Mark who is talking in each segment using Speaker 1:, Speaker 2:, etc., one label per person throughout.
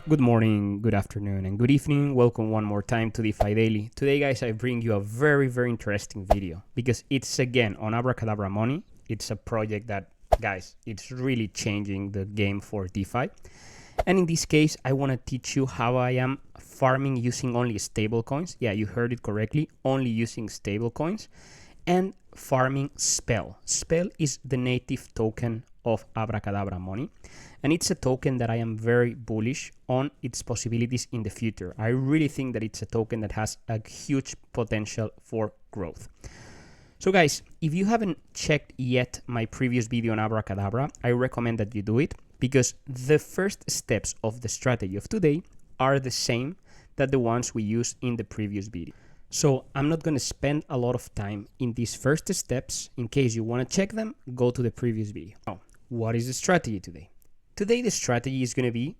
Speaker 1: Good morning, good afternoon, and good evening. Welcome one more time to DeFi Daily. Today, guys, I bring you a very interesting video because it's again on Abracadabra Money. It's a project that, guys, it's really changing the game for DeFi. And in this case, I want to teach you how I am farming using only stablecoins. Yeah, you heard it correctly, only using stablecoins and farming SPELL. SPELL is the native token of Abracadabra Money, and it's a token that I am very bullish on its possibilities in the future. I really think that it's a token that has a huge potential for growth. So guys, if you haven't checked yet my previous video on Abracadabra, I recommend that you do it because the first steps of the strategy of today are the same that the ones we used in the previous video. So I'm not going to spend a lot of time in these first steps. In case you want to check them, go to the previous video. Now, what is the strategy today? Today the strategy is going to be,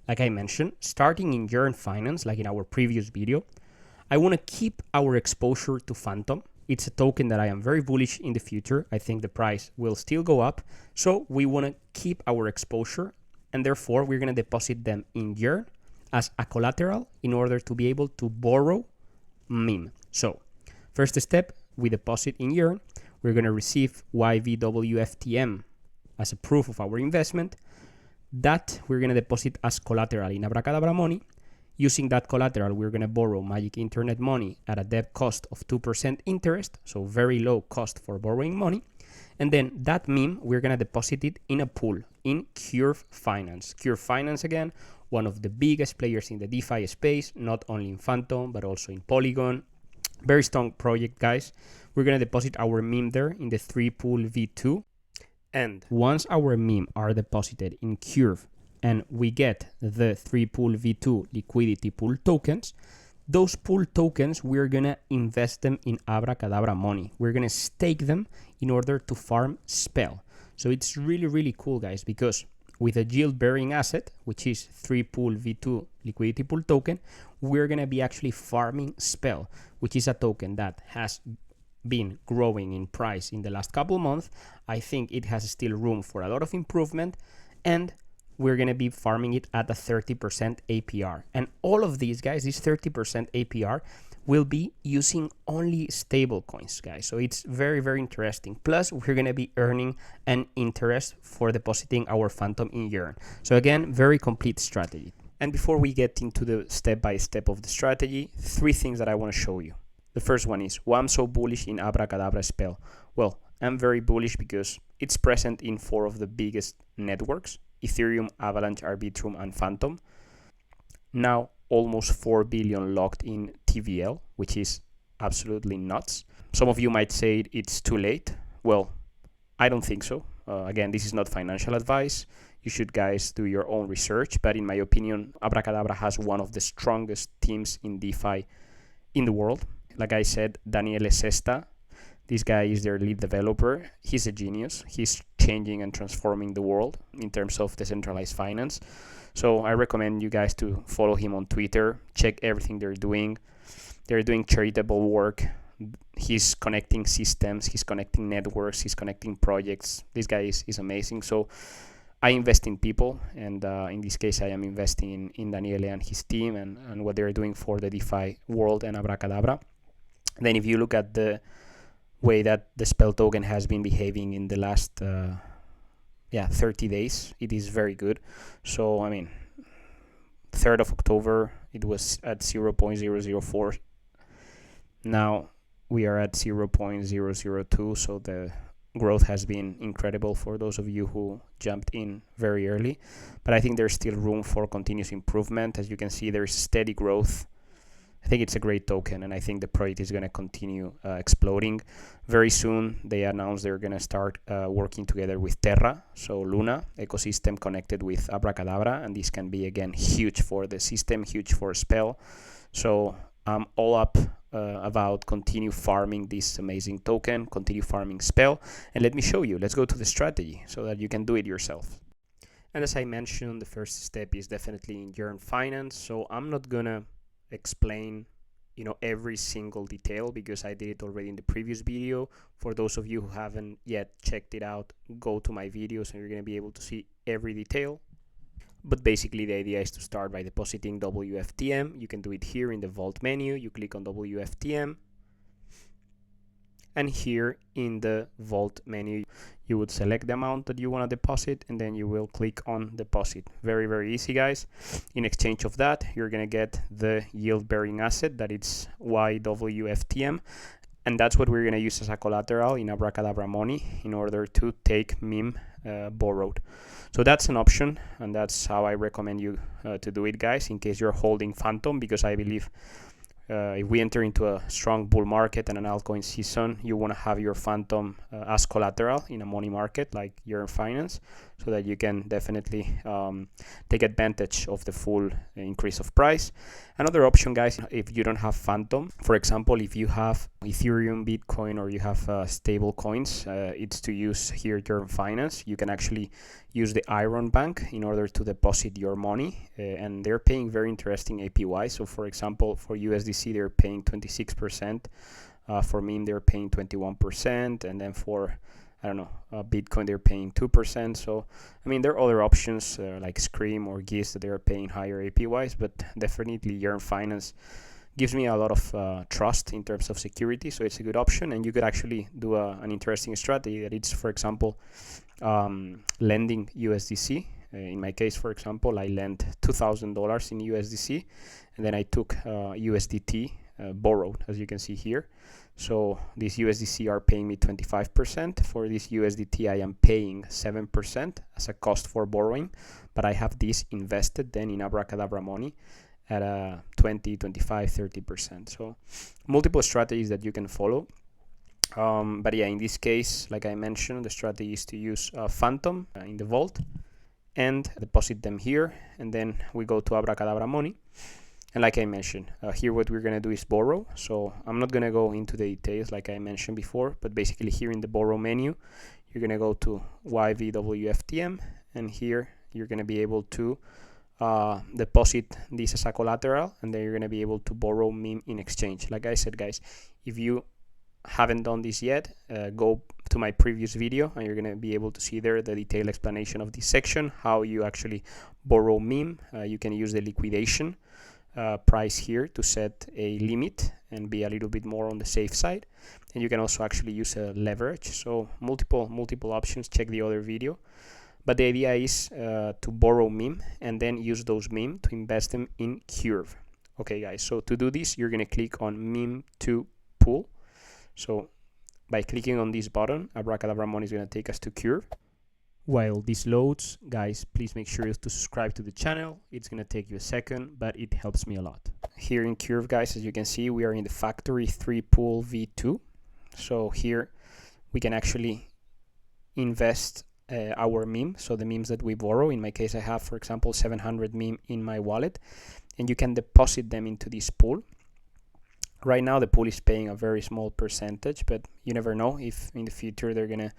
Speaker 1: like I mentioned, starting in Yearn Finance, like in our previous video. I want to keep our exposure to Fantom. It's a token that I am very bullish in the future. I think the price will still go up. So we want to keep our exposure, and therefore we're going to deposit them in Yearn as a collateral in order to be able to borrow meme. So first step, we deposit in Yearn. We're going to receive yvWFTM as a proof of our investment. That we're going to deposit as collateral in Abracadabra Money. Using that collateral, we're going to borrow Magic Internet money at a debt cost of 2% interest, so very low cost for borrowing money. And then that meme, we're going to deposit it in a pool in Yearn Finance. Yearn Finance, again, one of the biggest players in the DeFi space, not only in Fantom, but also in Polygon. Very strong project, guys. We're going to deposit our meme there in the 3 pool V2. And once our meme are deposited in Yearn and we get the 3 pool V2 liquidity pool tokens, those pool tokens, we're going to invest them in Abracadabra Money. We're going to stake them in order to farm SPELL. So it's really cool, guys, because with a yield-bearing asset, which is 3 pool V2 liquidity pool token, we're going to be actually farming SPELL, which is a token that has been growing in price in the last couple of months. I think it has still room for a lot of improvement, and we're going to be farming it at a 30% APR. And all of these, guys, this 30% APR will be using only stable coins, guys. So it's very interesting. Plus, we're going to be earning an interest for depositing our Fantom in Yearn. So again, very complete strategy. And before we get into the step-by-step of the strategy, 3 things that I want to show you. The first one is why I'm so bullish in Abracadabra SPELL. Well, I'm very bullish because it's present in 4 of the biggest networks: Ethereum, Avalanche, Arbitrum, and Fantom. Now, almost 4 billion locked in TVL, which is absolutely nuts. Some of you might say it's too late. Well, I don't think so. Again, this is not financial advice. You should, guys, do your own research. But in my opinion, Abracadabra has one of the strongest teams in DeFi in the world. Like I said, Daniele Sesta, this guy is their lead developer. He's a genius. He's changing and transforming the world in terms of decentralized finance. So I recommend you guys to follow him on Twitter, check everything they're doing. They're doing charitable work. He's connecting systems, he's connecting networks, he's connecting projects. This guy is amazing. So I invest in people, and in this case, I am investing in Daniele and his team and what they're doing for the DeFi world and Abracadabra. Then if you look at the way that the SPELL token has been behaving in the last 30 days, it is very good. So, I mean, 3rd of October, it was at 0.004. Now we are at 0.002, so the growth has been incredible for those of you who jumped in very early. But I think there's still room for continuous improvement. As you can see, there's steady growth. I think it's a great token, and I think the project is going to continue exploding. Very soon, they announced they're going to start working together with Terra, so Luna ecosystem connected with Abracadabra, and this can be, again, huge for the system, huge for SPELL. So I'm all up about continue farming this amazing token, continue farming SPELL, and let me show you. Let's go to the strategy so that you can do it yourself. And as I mentioned, the first step is definitely in Yearn Finance, so I'm not going to explain every single detail because I did it already in the previous video. For those of you who haven't yet checked it out, go to my videos and you're going to be able to see every detail. But basically the idea is to start by depositing WFTM. You can do it here in the vault menu. You click on WFTM, and here in the vault menu you would select the amount that you want to deposit, and then you will click on deposit. Very easy, guys. In exchange of that, you're gonna get the yield bearing asset that it's yvWFTM, and that's what we're gonna use as a collateral in Abracadabra Money in order to take meme borrowed. So that's an option, and that's how I recommend you to do it, guys, in case you're holding Fantom, because I believe if we enter into a strong bull market and an altcoin season, you want to have your Fantom as collateral in a money market like Yearn Finance, so that you can definitely take advantage of the full increase of price. Another option, guys, if you don't have Fantom, for example, if you have Ethereum, Bitcoin, or you have stable coins, it's to use here Yearn Finance. You can actually use the Iron Bank in order to deposit your money, and they're paying very interesting APY. So for example, for USDC they're paying 26%, for meme they're paying 21%, and then for Bitcoin they're paying 2%. So I mean, there are other options like Scream or Gis that they're paying higher APYs, but definitely Yearn Finance gives me a lot of trust in terms of security, so it's a good option. And you could actually do an interesting strategy that it's, for example, lending USDC. In my case, for example, I lent $2,000 in USDC, and then I took USDT borrowed, as you can see here. So these USDC are paying me 25%. For this USDT, I am paying 7% as a cost for borrowing, but I have this invested then in Abracadabra Money at 20, 25, 30%. So multiple strategies that you can follow. But yeah, in this case, like I mentioned, the strategy is to use Fantom in the vault and deposit them here, and then we go to Abracadabra Money. And like I mentioned, here what we're going to do is borrow. So I'm not going to go into the details like I mentioned before, but basically here in the borrow menu, you're going to go to yvWFTM, and here you're going to be able to deposit this as a collateral, and then you're going to be able to borrow meme in exchange. Like I said, guys, if you haven't done this yet, go to my previous video, and you're going to be able to see there the detailed explanation of this section, how you actually borrow meme. You can use the liquidation price here to set a limit and be a little bit more on the safe side, and you can also actually use a leverage. So multiple options. Check the other video, but the idea is to borrow meme and then use those meme to invest them in Curve. Okay, guys, so to do this, you're going to click on meme to pool. So by clicking on this button, Abracadabra Money is going to take us to Curve. While this loads, guys, please make sure to subscribe to the channel. It's going to take you a second, but it helps me a lot. Here in Curve, guys, as you can see, we are in the Factory 3 Pool V2. So here we can actually invest our meme, so the memes that we borrow. In my case, I have, for example, 700 meme in my wallet, and you can deposit them into this pool. Right now, the pool is paying a very small percentage, but you never know if in the future they're going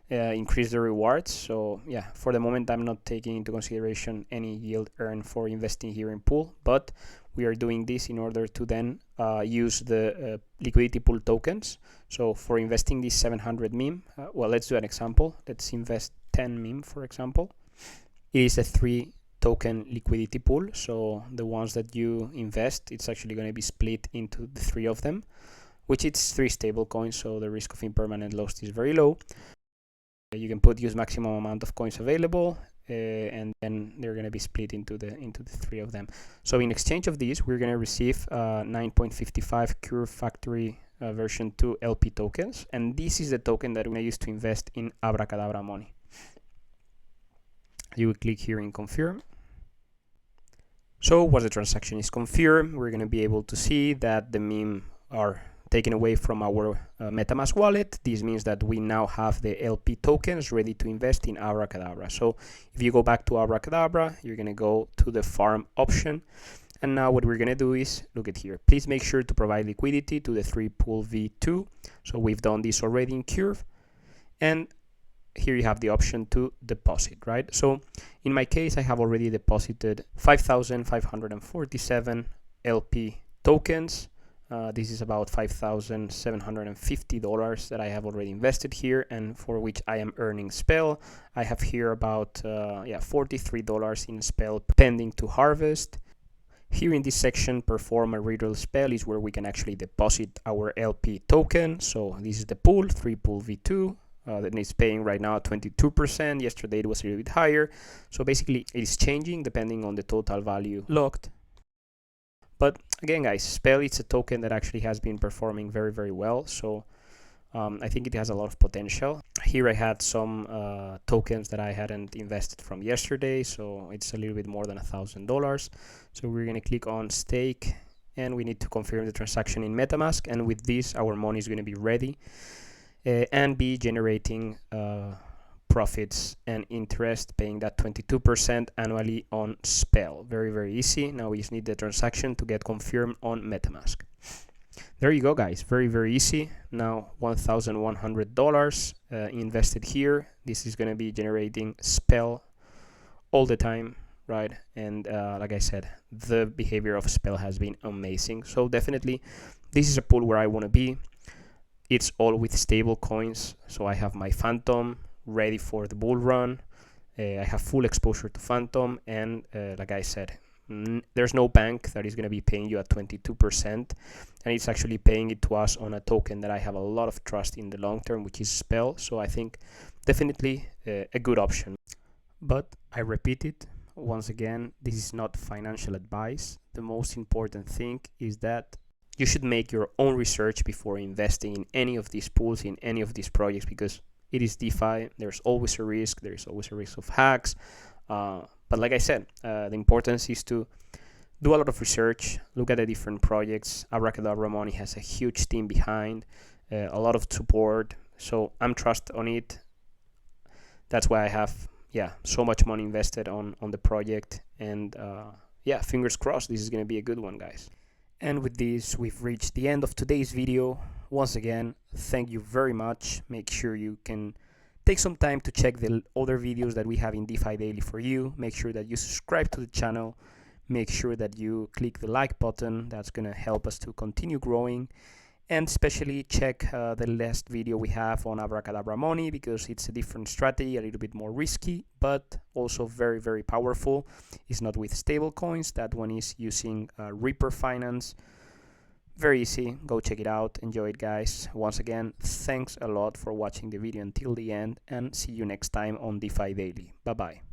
Speaker 1: to increase the rewards. So yeah, for the moment I'm not taking into consideration any yield earned for investing here in pool, but we are doing this in order to then use the liquidity pool tokens. So for investing this 700 meme, well, let's do an example. Let's invest 10 meme, for example. It is a 3 token liquidity pool, so the ones that you invest, it's actually going to be split into the 3 of them, which it's 3 stable coins, so the risk of impermanent loss is very low. You can use maximum amount of coins available, and then they're going to be split into the 3 of them. So in exchange of these, we're going to receive 9.55 Curve Factory version 2 LP tokens, and this is the token that we're going to use to invest in Abracadabra Money. You will click here in confirm. So once the transaction is confirmed, we're going to be able to see that the meme are taken away from our MetaMask wallet. This means that we now have the LP tokens ready to invest in Abracadabra. So if you go back to Abracadabra, you're going to go to the farm option. And now what we're going to do is, look at here, please make sure to provide liquidity to the 3 pool V2. So we've done this already in Curve. And here you have the option to deposit, right? So in my case, I have already deposited 5,547 LP tokens This is about $5,750 that I have already invested here, and for which I am earning SPELL. I have here about $43 in SPELL pending to harvest. Here in this section, perform a redraw SPELL is where we can actually deposit our LP token. So this is the pool, 3 pool V2. That is paying right now 22%. Yesterday it was a little bit higher. So basically it is changing depending on the total value locked. But again, guys, SPELL is a token that actually has been performing very, very well. So I think it has a lot of potential. Here I had some tokens that I hadn't invested from yesterday. So it's a little bit more than $1,000. So we're going to click on stake and we need to confirm the transaction in MetaMask. And with this, our money is going to be ready and be generating profits and interest, paying that 22% annually on SPELL. Very, very easy. Now we just need the transaction to get confirmed on MetaMask. There you go, guys. Very, very easy. Now $1,100 invested here. This is going to be generating SPELL all the time, right? And like I said, the behavior of SPELL has been amazing. So definitely this is a pool where I want to be. It's all with stable coins. So I have my Fantom ready for the bull run. I have full exposure to Fantom, and like I said, there's no bank that is going to be paying you at 22%, and it's actually paying it to us on a token that I have a lot of trust in the long term, which is SPELL. So I think definitely a good option. But I repeat it once again, this is not financial advice. The most important thing is that you should make your own research before investing in any of these pools, in any of these projects, because it is DeFi. There's always a risk. There's always a risk of hacks. But like I said, the importance is to do a lot of research, look at the different projects. Abracadabra Money has a huge team behind, a lot of support. So I'm trust on it. That's why I have, so much money invested on the project. And fingers crossed, this is going to be a good one, guys. And with this, we've reached the end of today's video. Once again, thank you very much. Make sure you can take some time to check the other videos that we have in DeFi Daily for you. Make sure that you subscribe to the channel. Make sure that you click the like button. That's going to help us to continue growing. And especially check the last video we have on Abracadabra Money, because it's a different strategy, a little bit more risky, but also very, very powerful. It's not with stable coins. That one is using Reaper Finance. Very easy. Go check it out. Enjoy it, guys. Once again, thanks a lot for watching the video until the end, and see you next time on DeFi Daily. Bye-bye.